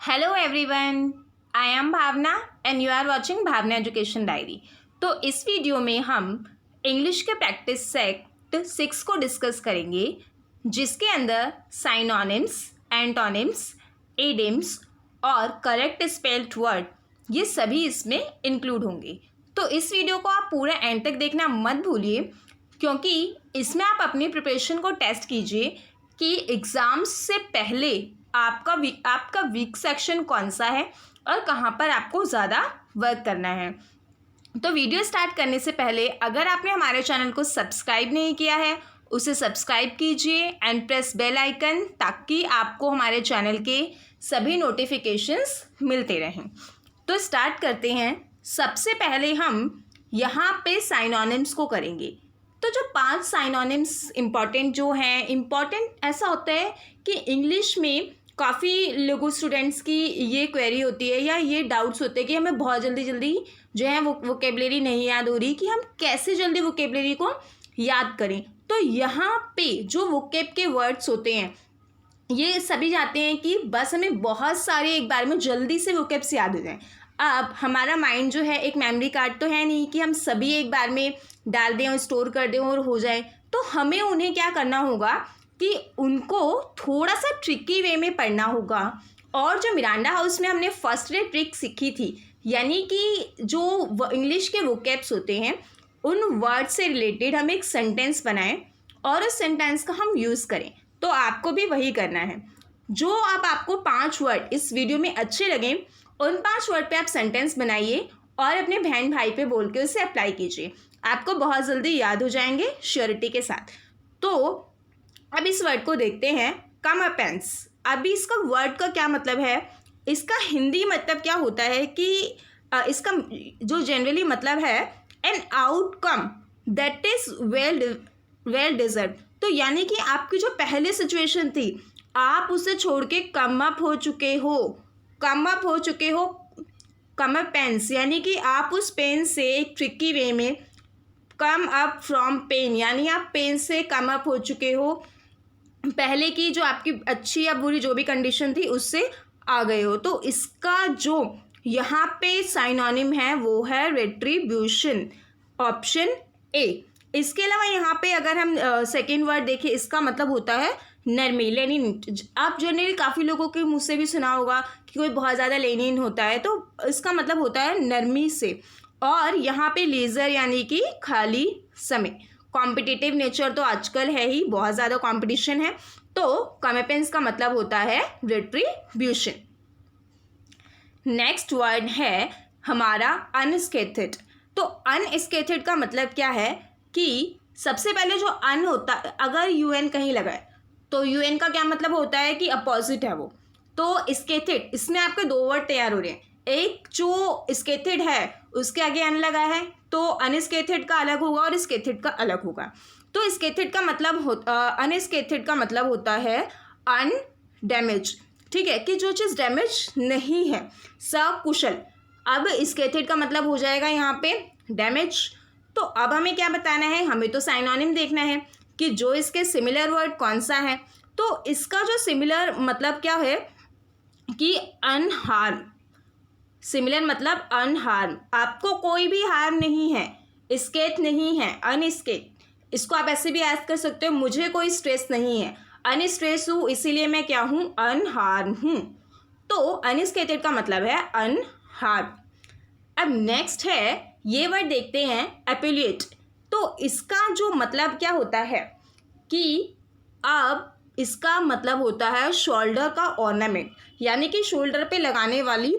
Hello everyone, I am Bhavna and you are watching Bhavna education diary. तो इस video में हम इंग्लिश के प्रैक्टिस सेट 6 को डिस्कस करेंगे, जिसके अंदर साइनोनिम्स, एंटोनिम्स, एडिम्स और करेक्ट स्पेल्ड वर्ड ये सभी इसमें इंक्लूड होंगे। तो इस वीडियो को आप पूरा एंड तक देखना मत भूलिए, क्योंकि इसमें आप अपनी प्रिपरेशन को टेस्ट कीजिए कि एग्ज़ाम्स से पहले आपका वीक सेक्शन कौन सा है और कहाँ पर आपको ज़्यादा वर्क करना है। तो वीडियो स्टार्ट करने से पहले अगर आपने हमारे चैनल को सब्सक्राइब नहीं किया है, उसे सब्सक्राइब कीजिए एंड प्रेस बेल आइकन, ताकि आपको हमारे चैनल के सभी नोटिफिकेशंस मिलते रहें। तो स्टार्ट करते हैं। सबसे पहले हम यहाँ पे साइनोनिम्स को करेंगे। तो जो 5 साइनोनिम्स इम्पॉर्टेंट जो हैं, इम्पॉर्टेंट ऐसा होता है कि इंग्लिश में काफ़ी लोगों स्टूडेंट्स की ये क्वेरी होती है या ये डाउट्स होते हैं कि हमें बहुत जल्दी जो है वो वोकेबलरी नहीं याद हो रही, कि हम कैसे जल्दी वोकेबलरी को याद करें। तो यहाँ पे जो वोकेब के वर्ड्स होते हैं ये सभी चाहते हैं कि बस हमें बहुत सारे एक बार में जल्दी से वोकेब्स याद हो जाएं। अब हमारा माइंड जो है एक मेमोरी कार्ड तो है नहीं कि हम सभी एक बार में डाल दें और स्टोर कर दें और हो जाए। तो हमें उन्हें क्या करना होगा कि उनको थोड़ा सा ट्रिकी वे में पढ़ना होगा। और जो मिरांडा हाउस में हमने फर्स्ट डे ट्रिक सीखी थी, यानी कि जो इंग्लिश के वोकेब्स होते हैं उन वर्ड से रिलेटेड हम एक सेंटेंस बनाएं और उस सेंटेंस का हम यूज़ करें। तो आपको भी वही करना है। जो अब आपको 5 वर्ड इस वीडियो में अच्छे लगें, उन 5 वर्ड पे आप सेंटेंस बनाइए और अपने बहन भाई पे बोल के उसे अप्लाई कीजिए। आपको बहुत जल्दी याद हो जाएंगे श्योरिटी के साथ। तो अब इस वर्ड को देखते हैं, कमअपेंस। अभी इसका वर्ड का क्या मतलब है, इसका हिंदी मतलब क्या होता है कि इसका जो जनरली मतलब है an outcome that is well deserve. तो यानी कि आपकी जो पहले सिचुएशन थी आप उसे छोड़ के कम अप हो चुके हो। कमअपेंस यानी कि आप उस पेन से एक ट्रिकी वे में, कम अप फ्रॉम पेन यानी आप पेन से कम अप हो चुके हो, पहले की जो आपकी अच्छी या बुरी जो भी कंडीशन थी उससे आ गए हो। तो इसका जो यहाँ पे साइनोनिम है वो है रेट्रीब्यूशन, ऑप्शन ए। इसके अलावा यहाँ पे अगर हम सेकेंड वर्ड देखें, इसका मतलब होता है नरमी, लेनिन। आप जनरली काफ़ी लोगों के मुँह से भी सुना होगा कि कोई बहुत ज़्यादा लेनिन होता है, तो इसका मतलब होता है नरमी से। और यहाँ पे लेज़र यानी कि खाली समय। कॉम्पिटिटिव नेचर तो आजकल है ही, बहुत ज़्यादा कंपटीशन है, तो कमअपेंस का मतलब होता है रेट्रीब्यूशन। नेक्स्ट वर्ड है हमारा अनस्केथेड। तो अनस्केथेड का मतलब क्या है कि सबसे पहले जो अन होता है, अगर यूएन कहीं लगा है तो यूएन का क्या मतलब होता है कि अपोजिट है वो। तो स्केथेड, इसमें आपके 2 वर्ड तैयार हो रहे हैं। एक जो स्केथेड है उसके आगे अन लगा है तो अनस्केथेड का अलग होगा और स्केथेड का अलग होगा। तो स्केथेड का मतलब अनस्केथेड का मतलब होता है अनडैमेज, ठीक है, कि जो चीज़ डैमेज नहीं है, सकुशल। अब स्केथेड का मतलब हो जाएगा यहाँ पे डैमेज। तो अब हमें क्या बताना है, हमें तो साइनोनिम देखना है कि जो इसके सिमिलर वर्ड कौन सा है। तो इसका जो सिमिलर मतलब क्या है कि अनहार्म। सिमिलर मतलब अनहार्म, आपको कोई भी हार्म नहीं है, स्केथ नहीं है, अनस्केथ। इसको आप ऐसे भी ऐड कर सकते हो, मुझे कोई स्ट्रेस नहीं है, अनस्ट्रेस हूँ इसीलिए मैं क्या हूँ, अनहार्म हूँ। तो अनस्केथेड का मतलब है अनहार्म। अब नेक्स्ट है, ये वर्ड देखते हैं एपिलिएट। तो इसका जो मतलब क्या होता है कि अब इसका मतलब होता है शोल्डर का ऑर्नामेंट, यानी कि शोल्डर पे लगाने वाली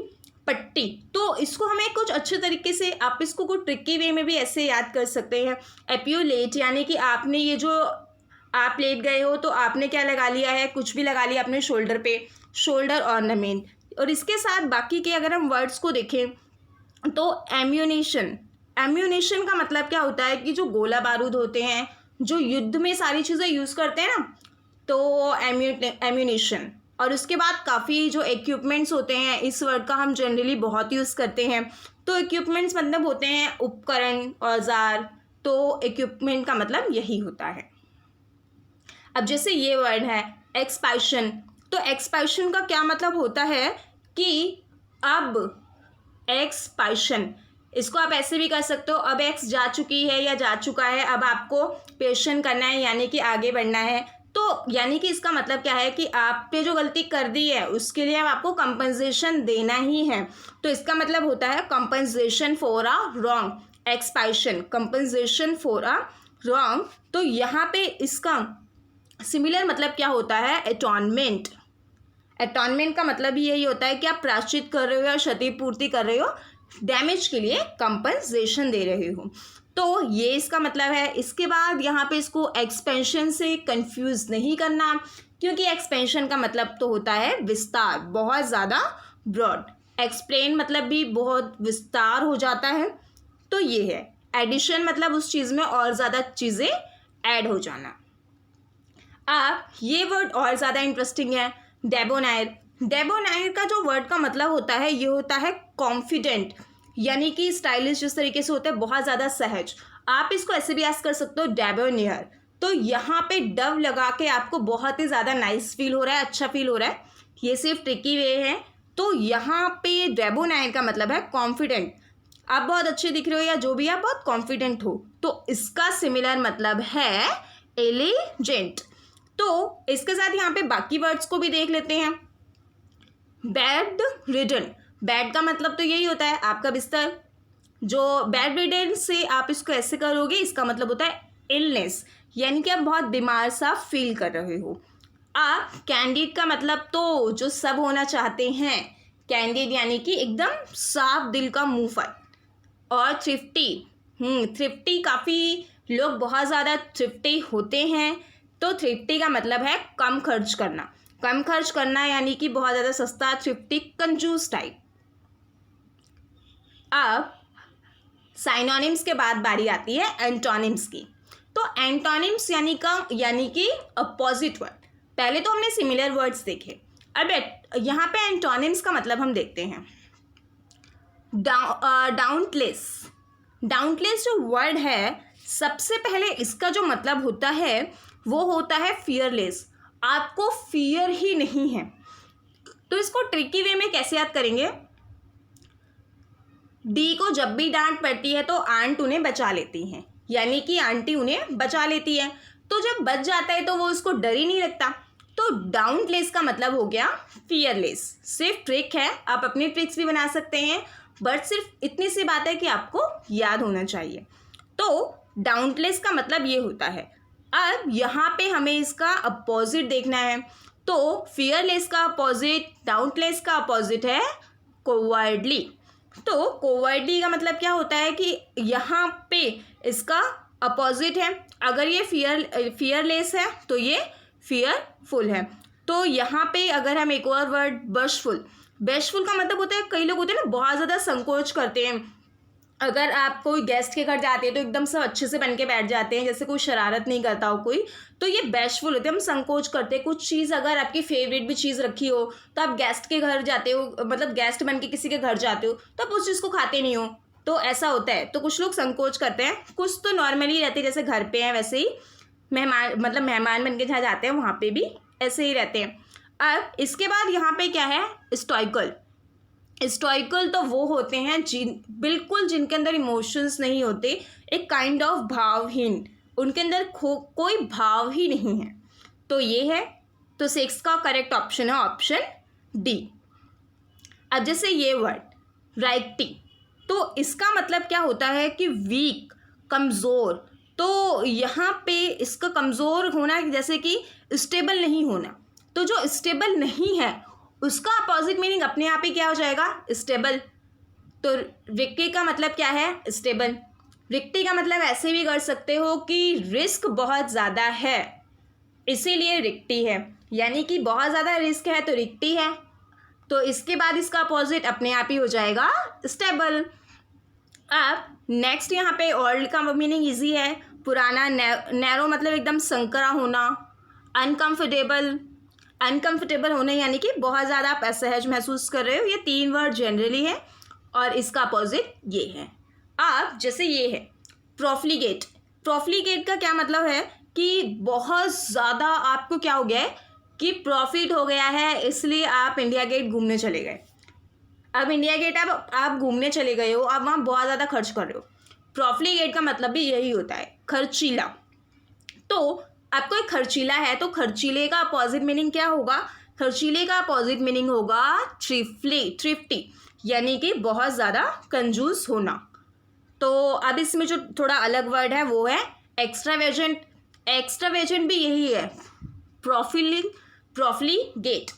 पट्टी। तो इसको हमें कुछ अच्छे तरीके से, आप इसको कुछ ट्रिकी वे में भी ऐसे याद कर सकते हैं। एप्यूलेट यानी कि आपने ये जो आप लेट गए हो तो आपने क्या लगा लिया है, कुछ भी लगा लिया अपने शोल्डर पे, शोल्डर ऑर्नामेंट। और इसके साथ बाकी के अगर हम वर्ड्स को देखें तो एम्यूनेशन। एम्यूनेशन का मतलब क्या होता है कि जो गोला बारूद होते हैं, जो युद्ध में सारी चीज़ें यूज़ करते हैं ना, तो एम्यूनेशन। और उसके बाद काफ़ी जो इक्विपमेंट्स होते हैं, इस वर्ड का हम जनरली बहुत यूज़ करते हैं। तो इक्विपमेंट्स मतलब होते हैं उपकरण, औजार। तो इक्विपमेंट का मतलब यही होता है। अब जैसे ये वर्ड है एक्सपैशन। तो एक्सपैशन का क्या मतलब होता है कि अब एक्सपांशन, इसको आप ऐसे भी कर सकते हो, अब एक्स जा चुकी है या जा चुका है, अब आपको पेशन करना है यानी कि आगे बढ़ना है। तो यानी कि इसका मतलब क्या है कि आपने जो गलती कर दी है उसके लिए अब आपको कंपनसेशन देना ही है। तो इसका मतलब होता है compensation for a wrong expansion, compensation for a wrong. तो यहाँ पे इसका सिमिलर मतलब क्या होता है, एटॉनमेंट। एटॉनमेंट का मतलब ही यही होता है कि आप प्रायश्चित कर रहे हो या क्षतिपूर्ति कर रहे हो, डैमेज के लिए कंपनसेशन दे रहे हो। तो ये इसका मतलब है। इसके बाद यहाँ पे इसको एक्सपेंशन से कंफ्यूज नहीं करना, क्योंकि एक्सपेंशन का मतलब तो होता है विस्तार, बहुत ज़्यादा ब्रॉड। एक्सप्लेन मतलब भी बहुत विस्तार हो जाता है। तो ये है एडिशन, मतलब उस चीज़ में और ज़्यादा चीज़ें ऐड हो जाना। अब ये वर्ड और ज़्यादा इंटरेस्टिंग है, डेबोनायर। डेबोनायर का जो वर्ड का मतलब होता है ये होता है कॉन्फिडेंट, यानी कि स्टाइलिश जिस तरीके से होता है, बहुत ज़्यादा सहज। आप इसको ऐसे भी ऐसे कर सकते हो, डेबोनियर। तो यहाँ पे डव लगा के आपको बहुत ही ज़्यादा नाइस फील हो रहा है, अच्छा फील हो रहा है, ये सिर्फ ट्रिकी वे है। तो यहाँ पे डेबोनायर का मतलब है कॉन्फिडेंट, आप बहुत अच्छे दिख रहे हो या जो भी, आप बहुत कॉन्फिडेंट हो। तो इसका सिमिलर मतलब है एलिजेंट। तो इसके साथ यहाँ पे बाकी वर्ड्स को भी देख लेते हैं। बेड रिडन, बेड का मतलब तो यही होता है आपका बिस्तर। जो बेड रिडन से आप इसको ऐसे करोगे, इसका मतलब होता है इलनेस, यानी कि आप बहुत बीमार सा फील कर रहे हो। आप कैंडिड का मतलब तो जो सब होना चाहते हैं, कैंडिड यानी कि एकदम साफ दिल का मुंह फट। और थ्रिफ्टी, थ्रिफ्टी, काफ़ी लोग बहुत ज़्यादा थ्रिफ्टी होते हैं। तो थ्रिफ्टी का मतलब है कम खर्च करना, कम खर्च करना यानी कि बहुत ज़्यादा सस्ता, थ्रिफ्टी, कंजूस टाइप। अब साइनोनिम्स के बाद बारी आती है एंटोनिम्स की। तो एंटोनिम्स यानी कि अपोजिट वर्ड। पहले तो हमने सिमिलर वर्ड्स देखे, अब यहाँ पे एंटोनिम्स का मतलब हम देखते हैं। डाउटलेस, डाउटलेस जो वर्ड है, सबसे पहले इसका जो मतलब होता है वो होता है फियरलेस, आपको फियर ही नहीं है। तो इसको ट्रिकी वे में कैसे याद करेंगे, डी को जब भी डांट पड़ती है तो आंट उन्हें बचा लेती हैं, यानी कि आंटी उन्हें बचा लेती है। तो जब बच जाता है तो वो उसको डर ही नहीं लगता। तो डाउटलेस का मतलब हो गया फियरलेस। सिर्फ ट्रिक है, आप अपनी ट्रिक्स भी बना सकते हैं, बट सिर्फ इतनी सी बात है कि आपको याद होना चाहिए। तो डाउटलेस का मतलब ये होता है। अब यहाँ पे हमें इसका अपोजिट देखना है। तो फियरलेस का अपोजिट, डाउटलेस का अपोजिट है कोवर्डली। तो कोवर्डली का मतलब क्या होता है कि यहाँ पे इसका अपोजिट है। अगर ये फियरलेस है तो ये फियरफुल है। तो यहाँ पे अगर हम एक और वर्ड बशफुल, बशफुल का मतलब होता है, कई लोग होते हैं ना बहुत ज़्यादा संकोच करते हैं। अगर आप कोई गेस्ट के घर जाते हैं तो एकदम सब अच्छे से बन के बैठ जाते हैं, जैसे कोई शरारत नहीं करता हो कोई, तो ये बैशफुल होते हैं, हम संकोच करते हैं। कुछ चीज़ अगर आपकी फेवरेट भी चीज़ रखी हो तो आप गेस्ट के घर जाते हो, मतलब गेस्ट बन के किसी के घर जाते हो तो आप उस चीज़ को खाते नहीं हो, तो ऐसा होता है। तो कुछ लोग संकोच करते हैं, कुछ तो नॉर्मली रहते हैं, जैसे घर पे हैं वैसे ही मेहमान बन के जहाँ जाते हैं वहाँ पे भी ऐसे ही रहते हैं। अब इसके बाद यहाँ पे क्या है, स्टोइकल। स्टोइकल तो वो होते हैं बिल्कुल जिनके अंदर इमोशंस नहीं होते, एक काइंड ऑफ भावहीन, उनके अंदर कोई भाव ही नहीं है। तो ये है, तो 6 का करेक्ट ऑप्शन है ऑप्शन डी। अब जैसे ये वर्ड राइटी, तो इसका मतलब क्या होता है कि वीक, कमज़ोर। तो यहाँ पे इसका कमज़ोर होना जैसे कि स्टेबल नहीं होना। तो जो स्टेबल नहीं है उसका अपोजिट मीनिंग अपने आप ही क्या हो जाएगा, स्टेबल। तो रिक्की का मतलब क्या है, स्टेबल। रिक्की का मतलब ऐसे भी कर सकते हो कि रिस्क बहुत ज़्यादा है इसीलिए रिक्टी है, यानी कि बहुत ज़्यादा रिस्क है तो रिक्टी है। तो इसके बाद इसका अपोजिट अपने आप ही हो जाएगा स्टेबल। अब नेक्स्ट यहाँ पे ओल्ड का मीनिंग इजी है, पुराना। नैरो मतलब एकदम संकरा होना। अनकंफर्टेबल, अनकंफर्टेबल होना यानी कि बहुत ज़्यादा आप असहज महसूस कर रहे हो। ये 3 वर्ड जनरली है और इसका अपोजिट ये है। अब जैसे ये है प्रोफ्लीगेट, प्रोफ्लीगेट का क्या मतलब है कि बहुत ज़्यादा आपको क्या हो गया है कि प्रॉफिट हो गया है, इसलिए आप इंडिया गेट घूमने चले गए। अब इंडिया गेट आप घूमने चले गए हो, आप वहाँ बहुत ज़्यादा खर्च कर रहे हो। प्रॉफिलिगेट का मतलब भी यही होता है, खर्चीला। तो आपको एक खर्चीला है, तो खर्चीले का अपोजिट मीनिंग क्या होगा? खर्चीले का अपोजिट मीनिंग होगा थ्रिफ्टी, यानी कि बहुत ज़्यादा कंजूस होना। तो अब इसमें जो थोड़ा अलग वर्ड है वो है एक्स्ट्रावेजेंट। एक्स्ट्रावेजेंट भी यही है, प्रॉफिलिगेट।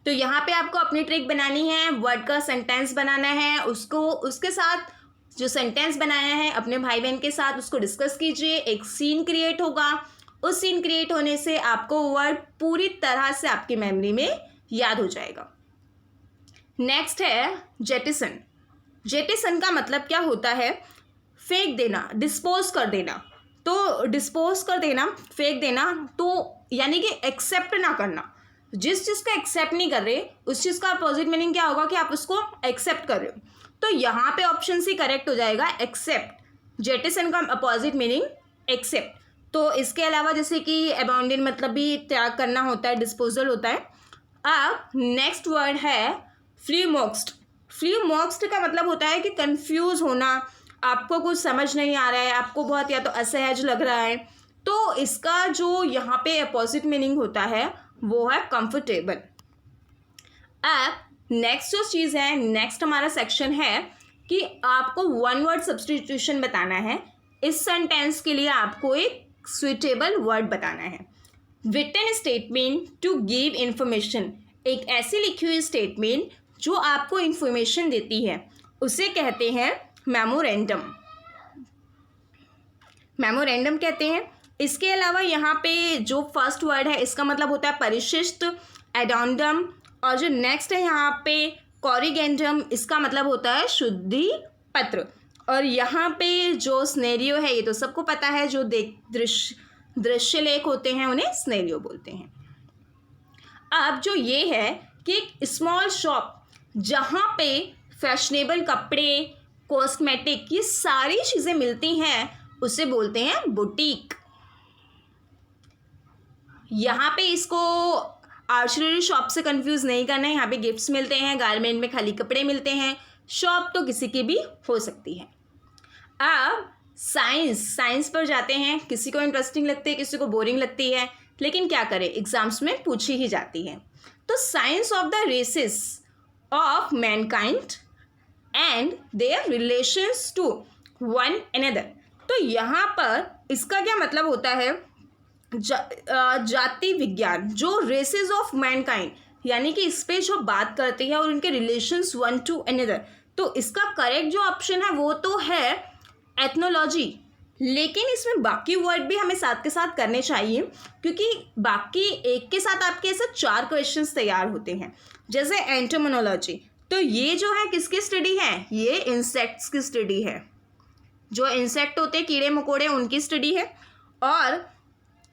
तो यहाँ पे आपको अपनी ट्रिक बनानी है, वर्ड का सेंटेंस बनाना है, उसके साथ जो सेंटेंस बनाया है अपने भाई बहन के साथ उसको डिस्कस कीजिए। एक सीन क्रिएट होगा, उस सीन क्रिएट होने से आपको वर्ड पूरी तरह से आपकी मेमोरी में याद हो जाएगा। नेक्स्ट है जेटिसन। जेटिसन का मतलब क्या होता है? फेंक देना, डिस्पोज कर देना। तो डिस्पोज कर देना, फेंक देना, तो यानी कि एक्सेप्ट ना करना। जिस चीज़ को एक्सेप्ट नहीं कर रहे उस चीज़ का अपोजिट मीनिंग क्या होगा कि आप उसको एक्सेप्ट कर रहे हो। तो यहाँ पे ऑप्शन सी करेक्ट हो जाएगा, एक्सेप्ट। जेटिसन का अपोजिट मीनिंग एक्सेप्ट। तो इसके अलावा जैसे कि अबाउंडन मतलब भी त्याग करना होता है, डिस्पोजल होता है। अब नेक्स्ट वर्ड है फ्ल्यूमोक्स्ड। फ्ल्यूमोक्स्ड का मतलब होता है कि कंफ्यूज होना, आपको कुछ समझ नहीं आ रहा है, आपको बहुत या तो असहज लग रहा है। तो इसका जो यहाँ पे अपोजिट मीनिंग होता है वो है कंफर्टेबल। अब नेक्स्ट जो चीज़ है, नेक्स्ट हमारा सेक्शन है कि आपको वन वर्ड सब्स्टिट्यूशन बताना है। इस सेंटेंस के लिए आपको एक सुइटेबल वर्ड बताना है। Written statement to give information, एक ऐसी लिखी हुई स्टेटमेंट जो आपको इंफॉर्मेशन देती है, उसे कहते हैं मेमोरेंडम। मेमोरेंडम कहते हैं। इसके अलावा यहाँ पे जो फर्स्ट वर्ड है इसका मतलब होता है परिशिष्ट, एडोंडम। और जो नेक्स्ट है यहाँ पे कॉरिगेंडम, इसका मतलब होता है शुद्धि पत्र। और यहाँ पे जो स्नेरियो है ये तो सबको पता है, जो दृश्य लेख होते हैं उन्हें स्नेरियो बोलते हैं। अब जो ये है कि एक स्मॉल शॉप जहाँ पे फैशनेबल कपड़े, कॉस्मेटिक, ये सारी चीज़ें मिलती हैं उसे बोलते हैं बुटीक। यहाँ पे इसको आर्चरी शॉप से कंफ्यूज नहीं करना है। यहाँ पे गिफ्ट्स मिलते हैं, गारमेंट में खाली कपड़े मिलते हैं, शॉप तो किसी की भी हो सकती है। अब साइंस पर जाते हैं। किसी को इंटरेस्टिंग लगती है, किसी को बोरिंग लगती है, लेकिन क्या करें एग्जाम्स में पूछी ही जाती है। तो science of the races of mankind and their relations to one another. तो यहाँ पर इसका क्या मतलब होता है? जाति विज्ञान, जो रेसेस ऑफ मैनकाइंड, यानी कि इस पे जो बात करती है और उनके रिलेशंस वन टू अनदर। तो इसका करेक्ट जो ऑप्शन है वो तो है एथनोलॉजी। लेकिन इसमें बाकी वर्ड भी हमें साथ के साथ करने चाहिए, क्योंकि बाकी एक के साथ आपके ऐसे 4 क्वेश्चंस तैयार होते हैं। जैसे एंटोमोनोलॉजी, तो ये जो है किसकी स्टडी है? ये इंसेक्ट्स की स्टडी है। जो इंसेक्ट होते हैं, कीड़े मकोड़े, उनकी स्टडी है। और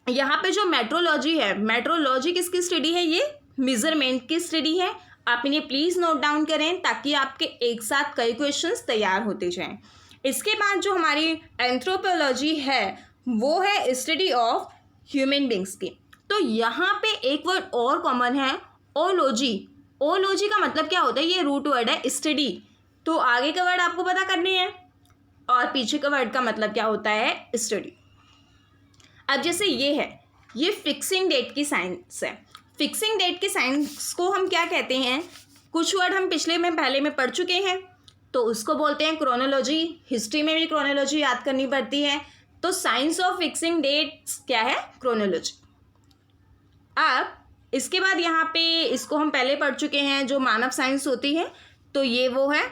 यहाँ पे जो मेट्रोलॉजी है, मेट्रोलॉजी किसकी स्टडी है? ये मेजरमेंट की स्टडी है। आप इन्हें प्लीज़ नोट डाउन करें ताकि आपके एक साथ कई क्वेश्चंस तैयार होते जाएं। इसके बाद जो हमारी एंथ्रोपोलॉजी है वो है स्टडी ऑफ ह्यूमन बींग्स की। तो यहाँ पे एक वर्ड और कॉमन है, ओलॉजी। ओलॉजी का मतलब क्या होता है? ये रूट वर्ड है स्टडी। तो आगे का वर्ड आपको पता करने हैं और पीछे का वर्ड का मतलब क्या होता है? स्टडी। अब जैसे ये है, ये फिक्सिंग डेट की साइंस है। फिक्सिंग डेट की साइंस को हम क्या कहते हैं? कुछ वर्ड हम पहले में पढ़ चुके हैं, तो उसको बोलते हैं क्रोनोलॉजी। हिस्ट्री में भी क्रोनोलॉजी याद करनी पड़ती है। तो साइंस ऑफ फिक्सिंग डेट्स क्या है? क्रोनोलॉजी। अब इसके बाद यहाँ पे इसको हम पहले पढ़ चुके हैं, जो मानव साइंस होती है, तो ये वो है।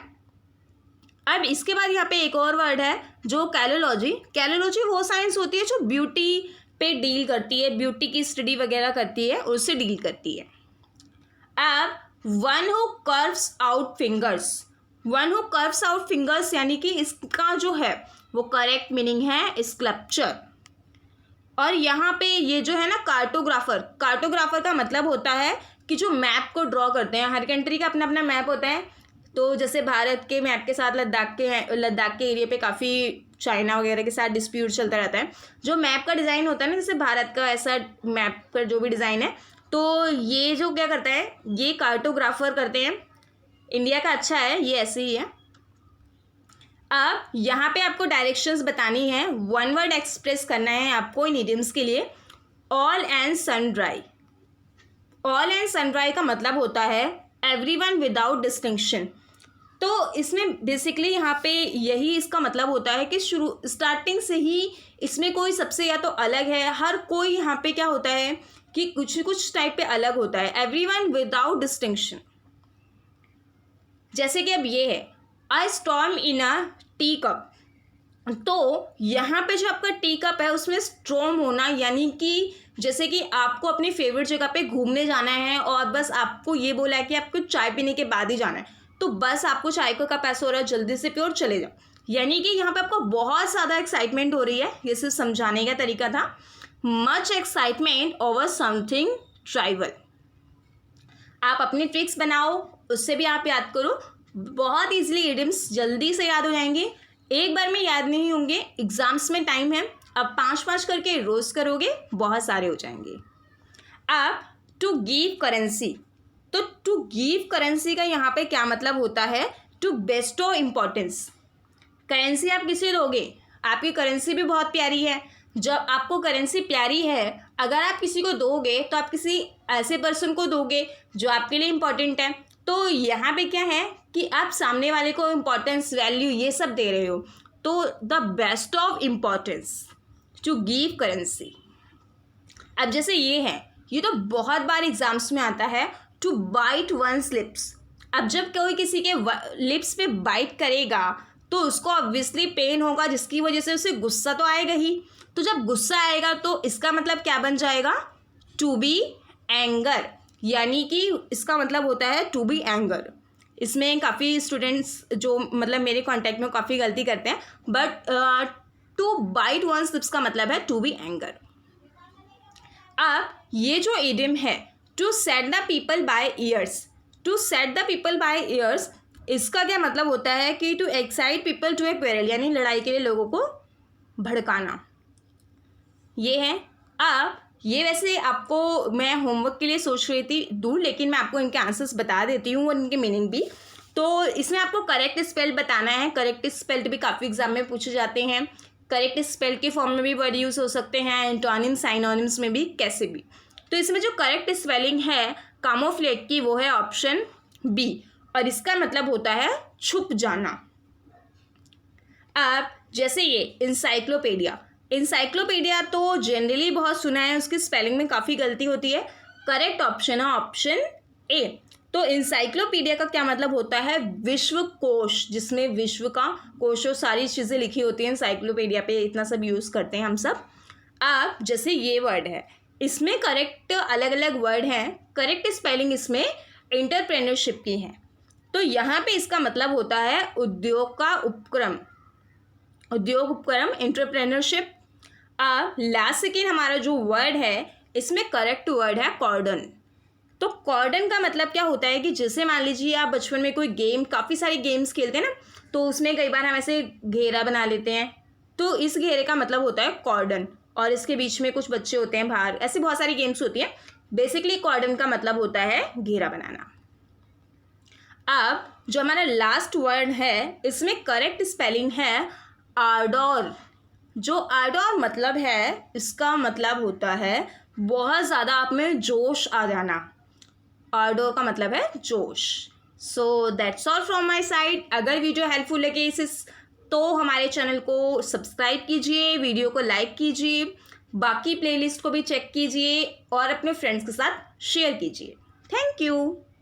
अब इसके बाद यहाँ पे एक और वर्ड है जो कैलोलॉजी। कैलोलॉजी वो साइंस होती है जो ब्यूटी पे डील करती है, ब्यूटी की स्टडी वगैरह करती है, उससे डील करती है। अब one who curves out fingers, one who curves out fingers यानी कि इसका जो है वो करेक्ट मीनिंग है स्कल्पचर। और यहाँ पे ये जो है ना कार्टोग्राफर, कार्टोग्राफर का मतलब होता है कि जो मैप को ड्रॉ करते हैं। हर कंट्री का अपना अपना मैप होता है। तो जैसे भारत के मैप के साथ लद्दाख के एरिया पे काफ़ी चाइना वगैरह के साथ डिस्प्यूट चलता रहता है। जो मैप का डिज़ाइन होता है ना, जैसे भारत का ऐसा मैप का जो भी डिज़ाइन है, तो ये जो क्या करता है, ये कार्टोग्राफर करते हैं। इंडिया का अच्छा है, ये ऐसे ही है। अब यहाँ पे आपको डायरेक्शंस बतानी है, वन वर्ड एक्सप्रेस करना है आपको इन इडियम्स के लिए। All and sundry. All and sundry का मतलब होता है एवरीवन विदाउट डिस्टिंक्शन। तो इसमें बेसिकली यहाँ पे यही इसका मतलब होता है कि स्टार्टिंग से ही इसमें कोई सबसे या तो अलग है, हर कोई यहाँ पे क्या होता है कि कुछ टाइप पे अलग होता है, एवरीवन विदाउट डिस्टिंक्शन। जैसे कि अब ये है अ स्टॉर्म इन अ टी कप। तो यहाँ पे जो आपका टी कप है उसमें स्ट्रॉम होना, यानी कि जैसे कि आपको अपनी फेवरेट जगह पे घूमने जाना है और बस आपको ये बोला है कि आपको चाय पीने के बाद ही जाना है, तो बस आपको चाय का कप ऐसा हो रहा है जल्दी से पियो और चले जाओ, यानी कि यहाँ पे आपको बहुत ज़्यादा एक्साइटमेंट हो रही है। ये सिर्फ समझाने का तरीका था। Much excitement over something trivial. आप अपने ट्रिक्स बनाओ, उससे भी आप याद करो, बहुत ईजिली इडियम्स जल्दी से याद हो जाएंगे, एक बार में याद नहीं होंगे। एग्जाम्स में टाइम है, अब 5-5 करके रोज करोगे, बहुत सारे हो जाएंगे। अब टू गिव करेंसी। तो टू गिव करेंसी का यहाँ पे क्या मतलब होता है, टू बेस्टो इम्पोर्टेंस। करेंसी आप किसे दोगे, आपकी करेंसी भी बहुत प्यारी है। जब आपको करेंसी प्यारी है, अगर आप किसी को दोगे तो आप किसी ऐसे पर्सन को दोगे जो आपके लिए इम्पोर्टेंट है। तो यहाँ पे क्या है कि आप सामने वाले को इम्पोर्टेंस, वैल्यू ये सब दे रहे हो, तो the best of importance, to give currency. अब जैसे ये है, ये तो बहुत बार एग्जाम्स में आता है, टू बाइट वंस लिप्स। अब जब कोई किसी के लिप्स पे बाइट करेगा तो उसको ऑब्वियसली पेन होगा, जिसकी वजह से उसे गुस्सा तो आएगा ही। तो जब गुस्सा आएगा तो इसका मतलब क्या बन जाएगा, टू बी एंगर, यानी कि इसका मतलब होता है टू बी एंगर। इसमें काफ़ी स्टूडेंट्स जो मतलब मेरे कांटेक्ट में काफ़ी गलती करते हैं, but to bite one's lips का मतलब है टू बी एंगर। अब ये जो इडियम है to set the people by ears, to set the people by ears, इसका क्या मतलब होता है कि to excite people to a quarrel, यानी लड़ाई के लिए लोगों को भड़काना, ये है। अब ये वैसे आपको मैं होमवर्क के लिए सोच रही थी दूर, लेकिन मैं आपको इनके आंसर्स बता देती हूँ और इनके मीनिंग भी। तो इसमें आपको करेक्ट स्पेल बताना है। करेक्ट स्पेल्ड भी काफ़ी एग्जाम में पूछे जाते हैं। करेक्ट स्पेल के फॉर्म में भी वर्ड यूज़ हो सकते हैं, एंटोनिम साइनोनिम्स में भी, कैसे भी। तो इसमें जो करेक्ट स्पेलिंग है कामोफ्लेज की, वो है ऑप्शन बी, और इसका मतलब होता है छुप जाना। अब जैसे ये इंसाइक्लोपीडिया, इंसाइक्लोपीडिया तो जनरली बहुत सुना है, उसकी स्पेलिंग में काफ़ी गलती होती है। करेक्ट ऑप्शन है ऑप्शन ए। तो इंसाइक्लोपीडिया का क्या मतलब होता है, विश्व कोश, जिसमें विश्व का कोश और सारी चीज़ें लिखी होती हैं। इंसाइक्लोपीडिया पे इतना सब यूज़ करते हैं हम सब। अब जैसे ये वर्ड है, इसमें करेक्ट अलग अलग वर्ड हैं, करेक्ट स्पेलिंग इसमें एंटरप्रेन्योरशिप की है। तो यहाँ पे इसका मतलब होता है उद्योग का उपक्रम, उद्योग उपक्रम, एंटरप्रेन्योरशिप। अब लास्ट सेकेंड हमारा जो वर्ड है, इसमें करेक्ट वर्ड है कॉर्डन। तो कॉर्डन का मतलब क्या होता है कि जैसे मान लीजिए आप बचपन में कोई गेम, काफ़ी सारे गेम्स खेलते हैं ना, तो उसमें कई बार हम ऐसे घेरा बना लेते हैं, तो इस घेरे का मतलब होता है कॉर्डन, और इसके बीच में कुछ बच्चे होते हैं बाहर, ऐसे बहुत सारी गेम्स होती हैं। बेसिकली कॉर्डन का मतलब होता है घेरा बनाना। अब जो हमारा लास्ट वर्ड है, इसमें करेक्ट स्पेलिंग है आर्डोर। जो आर्डोर मतलब है, इसका मतलब होता है बहुत ज़्यादा आप में जोश आ जाना। आर्डोर का मतलब है जोश। So that's all from my side. अगर वीडियो हेल्पफुल लगे तो हमारे चैनल को सब्सक्राइब कीजिए, वीडियो को लाइक कीजिए, बाकी प्लेलिस्ट को भी चेक कीजिए और अपने फ्रेंड्स के साथ शेयर कीजिए। Thank you.